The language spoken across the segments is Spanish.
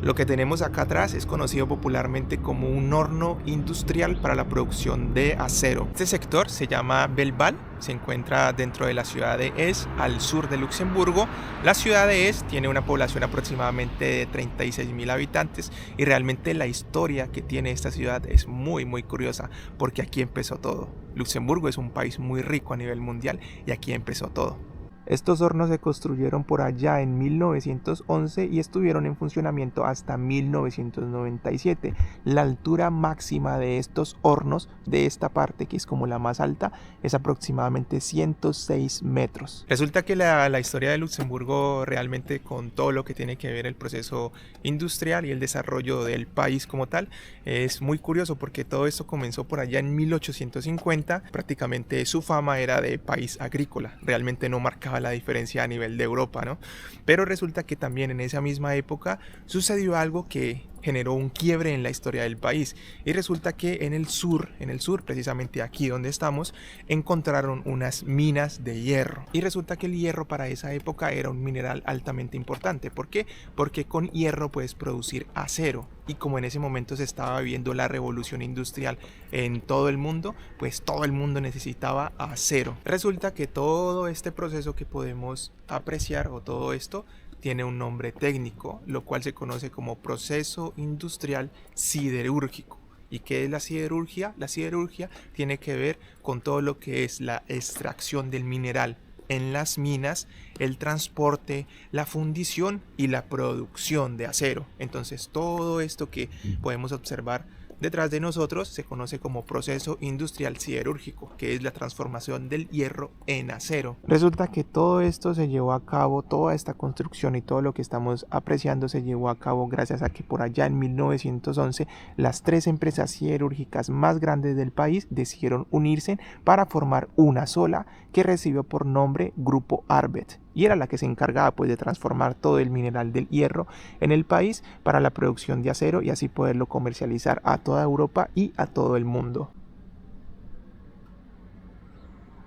Lo que tenemos acá atrás es conocido popularmente como un horno industrial para la producción de acero. Este sector se llama Belval, se encuentra dentro de la ciudad de Esch, al sur de Luxemburgo. La ciudad de Esch tiene una población aproximadamente de 36.000 habitantes y realmente la historia que tiene esta ciudad es muy curiosa porque aquí empezó todo. Luxemburgo es un país muy rico a nivel mundial y aquí empezó todo. Estos hornos se construyeron por allá en 1911 y estuvieron en funcionamiento hasta 1997. La altura máxima de estos hornos, de esta parte que es como la más alta, es aproximadamente 106 metros. Resulta que la historia de Luxemburgo realmente, con todo lo que tiene que ver el proceso industrial y el desarrollo del país como tal, es muy curioso porque todo esto comenzó por allá en 1850. Prácticamente su fama era de país agrícola, realmente no marcaba la diferencia a nivel de Europa, ¿no? Pero resulta que también en esa misma época sucedió algo que generó un quiebre en la historia del país, y resulta que en el sur precisamente aquí donde estamos, encontraron unas minas de hierro, y resulta que el hierro para esa época era un mineral altamente importante. ¿Por qué? Porque con hierro puedes producir acero, y como en ese momento se estaba viviendo la revolución industrial en todo el mundo, pues todo el mundo necesitaba acero. Resulta que todo este proceso que podemos apreciar, o todo esto, tiene un nombre técnico, lo cual se conoce como proceso industrial siderúrgico. ¿Y qué es la siderurgia? La siderurgia tiene que ver con todo lo que es la extracción del mineral en las minas, el transporte, la fundición y la producción de acero. Entonces todo esto que podemos observar detrás de nosotros se conoce como proceso industrial siderúrgico, que es la transformación del hierro en acero. Resulta que todo esto se llevó a cabo, toda esta construcción y todo lo que estamos apreciando se llevó a cabo gracias a que por allá en 1911 las tres empresas siderúrgicas más grandes del país decidieron unirse para formar una sola, que recibió por nombre Grupo Arbet, y era la que se encargaba pues de transformar todo el mineral del hierro en el país para la producción de acero y así poderlo comercializar a toda Europa y a todo el mundo.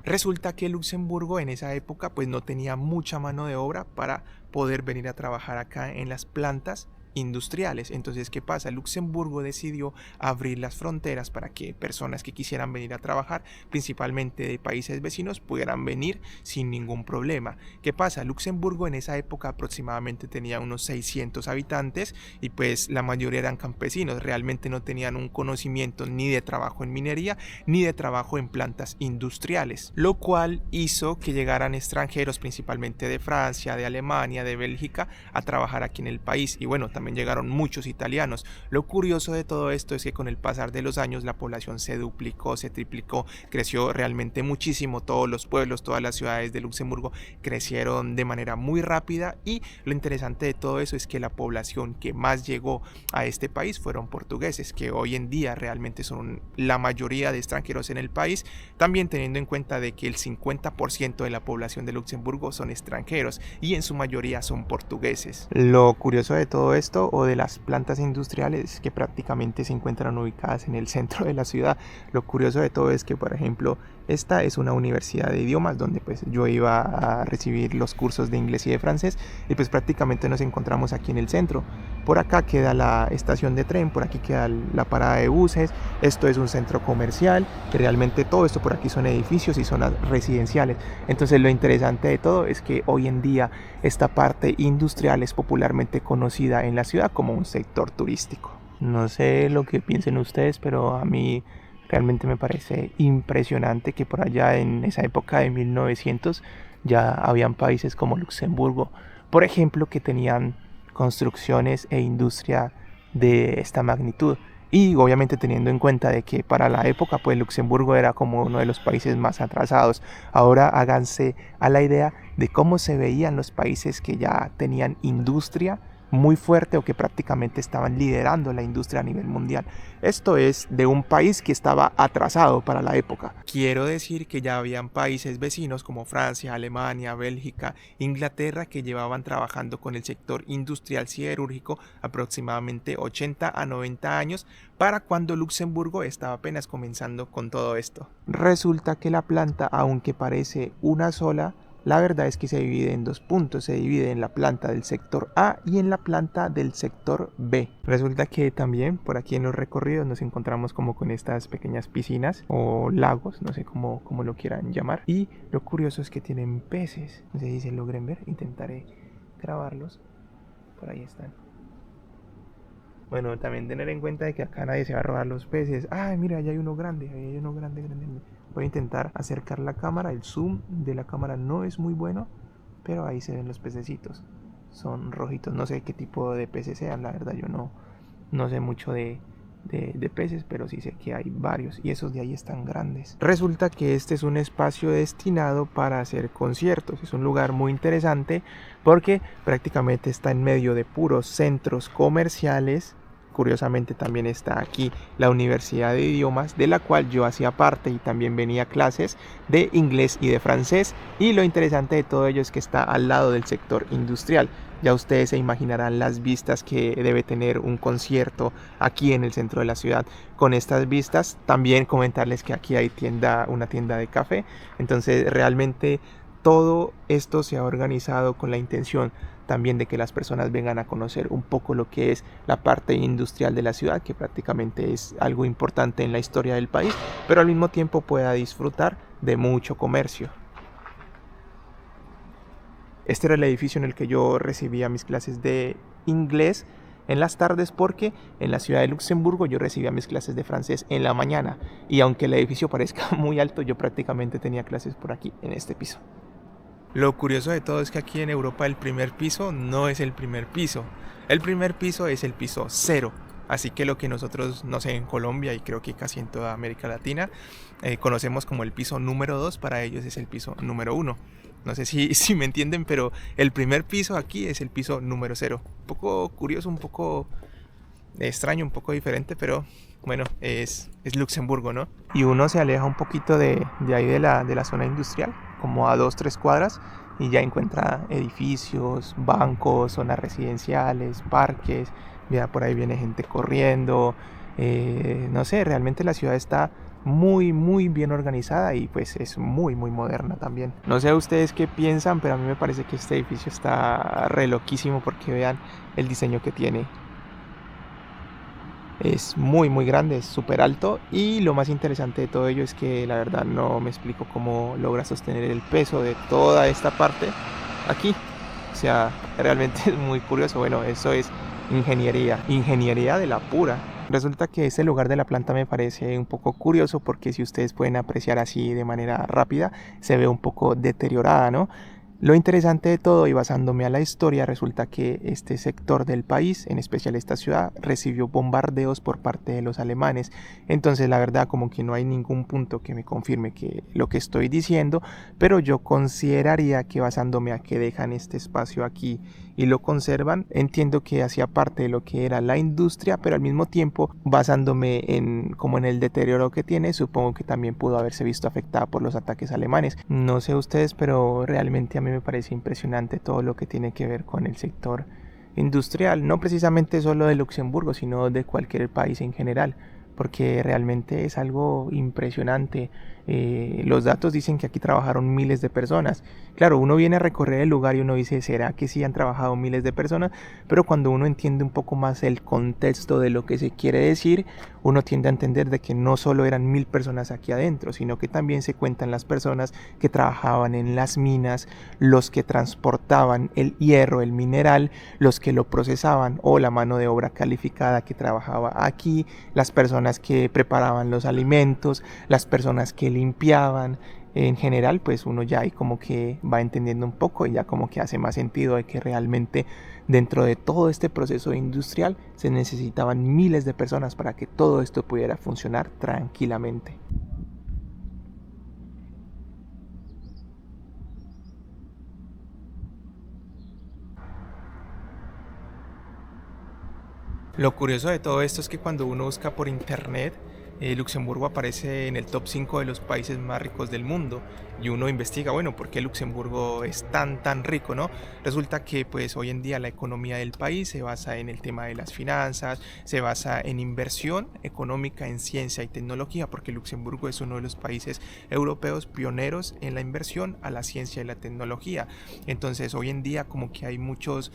Resulta que Luxemburgo en esa época pues no tenía mucha mano de obra para poder venir a trabajar acá en las plantas industriales. Entonces, ¿qué pasa? Luxemburgo decidió abrir las fronteras para que personas que quisieran venir a trabajar, principalmente de países vecinos, pudieran venir sin ningún problema. ¿Qué pasa? Luxemburgo en esa época aproximadamente tenía unos 600 habitantes y pues la mayoría eran campesinos, realmente no tenían un conocimiento ni de trabajo en minería ni de trabajo en plantas industriales, lo cual hizo que llegaran extranjeros, principalmente de Francia, de Alemania, de Bélgica, a trabajar aquí en el país. Y bueno, también llegaron muchos italianos. Lo curioso de todo esto es que con el pasar de los años la población se duplicó, se triplicó, creció realmente muchísimo. Todos los pueblos, todas las ciudades de Luxemburgo crecieron de manera muy rápida, y lo interesante de todo eso es que la población que más llegó a este país fueron portugueses, que hoy en día realmente son la mayoría de extranjeros en el país, también teniendo en cuenta de que el 50% de la población de Luxemburgo son extranjeros y en su mayoría son portugueses. Lo curioso de todo esto, o de las plantas industriales, que prácticamente se encuentran ubicadas en el centro de la ciudad, lo curioso de todo es que, por ejemplo, esta es una universidad de idiomas donde pues yo iba a recibir los cursos de inglés y de francés, y pues prácticamente nos encontramos aquí en el centro. Por acá queda la estación de tren, por aquí queda la parada de buses, esto es un centro comercial, que realmente todo esto por aquí son edificios y zonas residenciales. Entonces lo interesante de todo es que hoy en día esta parte industrial es popularmente conocida en la ciudad como un sector turístico. No sé lo que piensen ustedes, pero a mí realmente me parece impresionante que por allá en esa época de 1900 ya habían países como Luxemburgo, por ejemplo, que tenían construcciones e industria de esta magnitud. Y obviamente teniendo en cuenta de que para la época pues Luxemburgo era como uno de los países más atrasados. Ahora háganse a la idea de cómo se veían los países que ya tenían industria muy fuerte o que prácticamente estaban liderando la industria a nivel mundial. Esto es de un país que estaba atrasado para la época. Quiero decir que ya habían países vecinos como Francia, Alemania, Bélgica, Inglaterra, que llevaban trabajando con el sector industrial siderúrgico aproximadamente 80 a 90 años para cuando Luxemburgo estaba apenas comenzando con todo esto. Resulta que la planta, aunque parece una sola, La verdad es que se divide en dos puntos, se divide en la planta del sector A y en la planta del sector B. Resulta que también por aquí en los recorridos nos encontramos como con estas pequeñas piscinas o lagos, no sé cómo lo quieran llamar. Y lo curioso es que tienen peces, no sé si se logren ver, intentaré grabarlos. Por ahí están. Bueno, también tener en cuenta de que acá nadie se va a robar los peces. Ay, mira, allá hay uno grande, grande. Voy a intentar acercar la cámara. El zoom de la cámara no es muy bueno, pero ahí se ven los pececitos. Son rojitos. No sé qué tipo de peces sean, la verdad yo no sé mucho de peces, pero sí sé que hay varios y esos de ahí están grandes. Resulta que este es un espacio destinado para hacer conciertos. Es un lugar muy interesante porque prácticamente está en medio de puros centros comerciales. Curiosamente también está aquí la Universidad de Idiomas, de la cual yo hacía parte y también venía a clases de inglés y de francés. Y lo interesante de todo ello es que está al lado del sector industrial. Ya ustedes se imaginarán las vistas que debe tener un concierto aquí en el centro de la ciudad. Con estas vistas, también comentarles que aquí hay una tienda de café. Entonces realmente todo esto se ha organizado con la intención también de que las personas vengan a conocer un poco lo que es la parte industrial de la ciudad, que prácticamente es algo importante en la historia del país, pero al mismo tiempo pueda disfrutar de mucho comercio. Este era el edificio en el que yo recibía mis clases de inglés en las tardes, porque en la ciudad de Luxemburgo yo recibía mis clases de francés en la mañana, y aunque el edificio parezca muy alto, yo prácticamente tenía clases por aquí en este piso. Lo curioso de todo es que aquí en Europa el primer piso no es el primer piso. El primer piso es el piso cero. Así que lo que nosotros, no sé, en Colombia y creo que casi en toda América Latina, conocemos como el piso número 2, para ellos es el piso número 1. No sé si me entienden, pero el primer piso aquí es el piso número 0. Un poco curioso, un poco extraño, un poco diferente, pero bueno, es Luxemburgo, ¿no? Y uno se aleja un poquito de ahí de la zona industrial, como a 2-3 cuadras, y ya encuentra edificios, bancos, zonas residenciales, parques. Ya por ahí viene gente corriendo. No sé, realmente la ciudad está muy bien organizada y pues es muy moderna también. No sé ustedes qué piensan, pero a mí me parece que este edificio está re loquísimo, porque vean el diseño que tiene. Es muy grande, es súper alto, y lo más interesante de todo ello es que la verdad no me explico cómo logra sostener el peso de toda esta parte aquí. O sea, realmente es muy curioso. Bueno, eso es ingeniería de la pura. Resulta que este lugar de la planta me parece un poco curioso, porque si ustedes pueden apreciar así de manera rápida, se ve un poco deteriorada, ¿no? Lo interesante de todo, y basándome a la historia, resulta que este sector del país, en especial esta ciudad, recibió bombardeos por parte de los alemanes. Entonces la verdad como que no hay ningún punto que me confirme que lo que estoy diciendo, pero yo consideraría que, basándome a que dejan este espacio aquí y lo conservan, entiendo que hacía parte de lo que era la industria, pero al mismo tiempo, basándome en el deterioro que tiene, supongo que también pudo haberse visto afectada por los ataques alemanes. No sé ustedes, pero realmente a mí me parece impresionante todo lo que tiene que ver con el sector industrial, no precisamente solo de Luxemburgo, sino de cualquier país en general, porque realmente es algo impresionante. Los datos dicen que aquí trabajaron miles de personas. Claro, uno viene a recorrer el lugar y uno dice, ¿será que sí han trabajado miles de personas? Pero cuando uno entiende un poco más el contexto de lo que se quiere decir, uno tiende a entender de que no solo eran 1000 personas aquí adentro, sino que también se cuentan las personas que trabajaban en las minas, los que transportaban el hierro, el mineral, los que lo procesaban, o la mano de obra calificada que trabajaba aquí, las personas que preparaban los alimentos, las personas que limpiaban. En general, pues uno ya ahí como que va entendiendo un poco, y ya como que hace más sentido de que realmente dentro de todo este proceso industrial se necesitaban miles de personas para que todo esto pudiera funcionar tranquilamente. Lo curioso de todo esto es que cuando uno busca por internet, Luxemburgo aparece en el top 5 de los países más ricos del mundo. y uno investiga, bueno, ¿por qué Luxemburgo es tan rico, no? Resulta que pues hoy en día la economía del país se basa en el tema de las finanzas, se basa en inversión económica en ciencia y tecnología, porque Luxemburgo es uno de los países europeos pioneros en la inversión a la ciencia y la tecnología. Entonces hoy en día como que hay muchas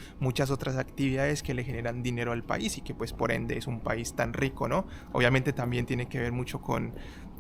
otras actividades que le generan dinero al país y que pues por ende es un país tan rico, ¿no? Obviamente también tiene que ver mucho con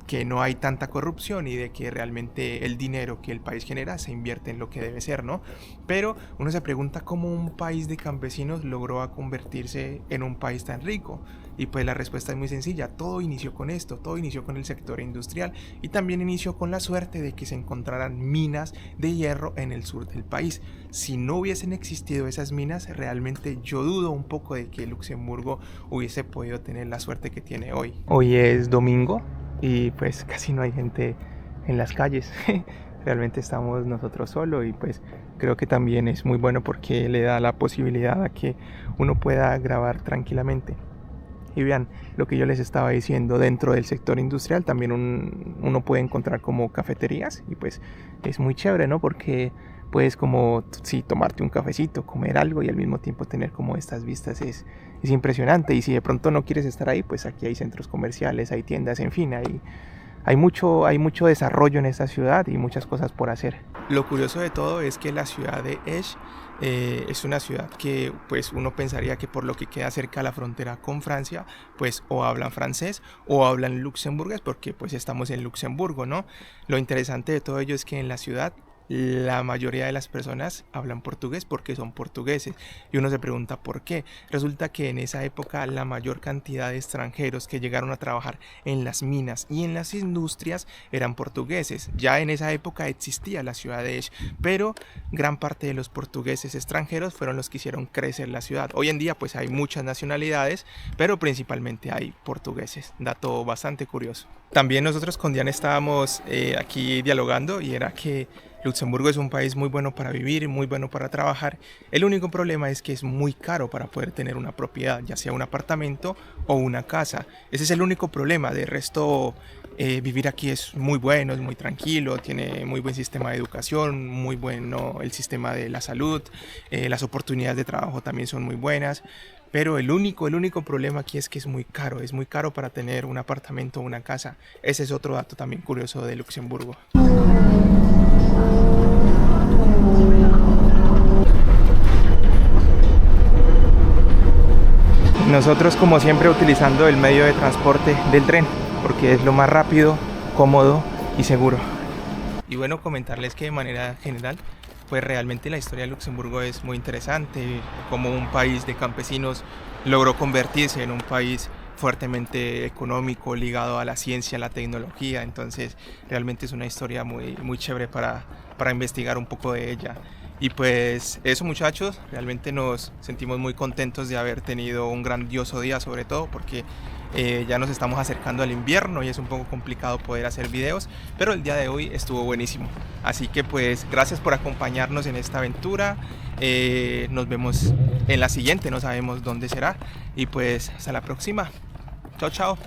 que no hay tanta corrupción y de que realmente el dinero que el país genera se invierte en lo que debe ser, ¿no? Pero uno se pregunta cómo un país de campesinos logró convertirse en un país tan rico. Y pues la respuesta es muy sencilla, todo inició con esto, todo inició con el sector industrial y también inició con la suerte de que se encontraran minas de hierro en el sur del país. Si no hubiesen existido esas minas, realmente yo dudo un poco de que Luxemburgo hubiese podido tener la suerte que tiene hoy. Hoy es domingo y pues casi no hay gente en las calles. Realmente estamos nosotros solos y pues creo que también es muy bueno porque le da la posibilidad a que uno pueda grabar tranquilamente. Y vean lo que yo les estaba diciendo, dentro del sector industrial también uno puede encontrar como cafeterías y pues es muy chévere, ¿no? Porque puedes como, sí, tomarte un cafecito, comer algo y al mismo tiempo tener como estas vistas es impresionante. Y si de pronto no quieres estar ahí, pues aquí hay centros comerciales, hay tiendas, en fin, hay mucho desarrollo en esta ciudad y muchas cosas por hacer. Lo curioso de todo es que la ciudad de Esch es una ciudad que pues uno pensaría que por lo que queda cerca a la frontera con Francia, pues o hablan francés o hablan luxemburgués porque pues estamos en Luxemburgo, ¿no? Lo interesante de todo ello es que en la ciudad la mayoría de las personas hablan portugués porque son portugueses y uno se pregunta por qué. Resulta que en esa época la mayor cantidad de extranjeros que llegaron a trabajar en las minas y en las industrias eran portugueses. Ya en esa época existía la ciudad de Esch, pero gran parte de los portugueses extranjeros fueron los que hicieron crecer la ciudad. Hoy en día pues hay muchas nacionalidades, pero principalmente hay portugueses. Dato bastante curioso. También nosotros con Diana estábamos aquí dialogando y era que Luxemburgo es un país muy bueno para vivir, muy bueno para trabajar. El único problema es que es muy caro para poder tener una propiedad, ya sea un apartamento o una casa. Ese es el único problema. De resto, vivir aquí es muy bueno, es muy tranquilo, tiene muy buen sistema de educación, muy bueno el sistema de la salud, las oportunidades de trabajo también son muy buenas. Pero el único problema aquí es que es muy caro para tener un apartamento o una casa. Ese es otro dato también curioso de Luxemburgo. Nosotros como siempre utilizando el medio de transporte del tren, porque es lo más rápido, cómodo y seguro. Y bueno, comentarles que de manera general, pues realmente la historia de Luxemburgo es muy interesante, como un país de campesinos logró convertirse en un país fuertemente económico, ligado a la ciencia, a la tecnología. Entonces realmente es una historia muy chévere para investigar un poco de ella. Y pues eso, muchachos, realmente nos sentimos muy contentos de haber tenido un grandioso día, sobre todo porque ya nos estamos acercando al invierno y es un poco complicado poder hacer videos, pero el día de hoy estuvo buenísimo. Así que pues gracias por acompañarnos en esta aventura. Nos vemos en la siguiente, no sabemos dónde será. Y pues hasta la próxima. Chao, chao.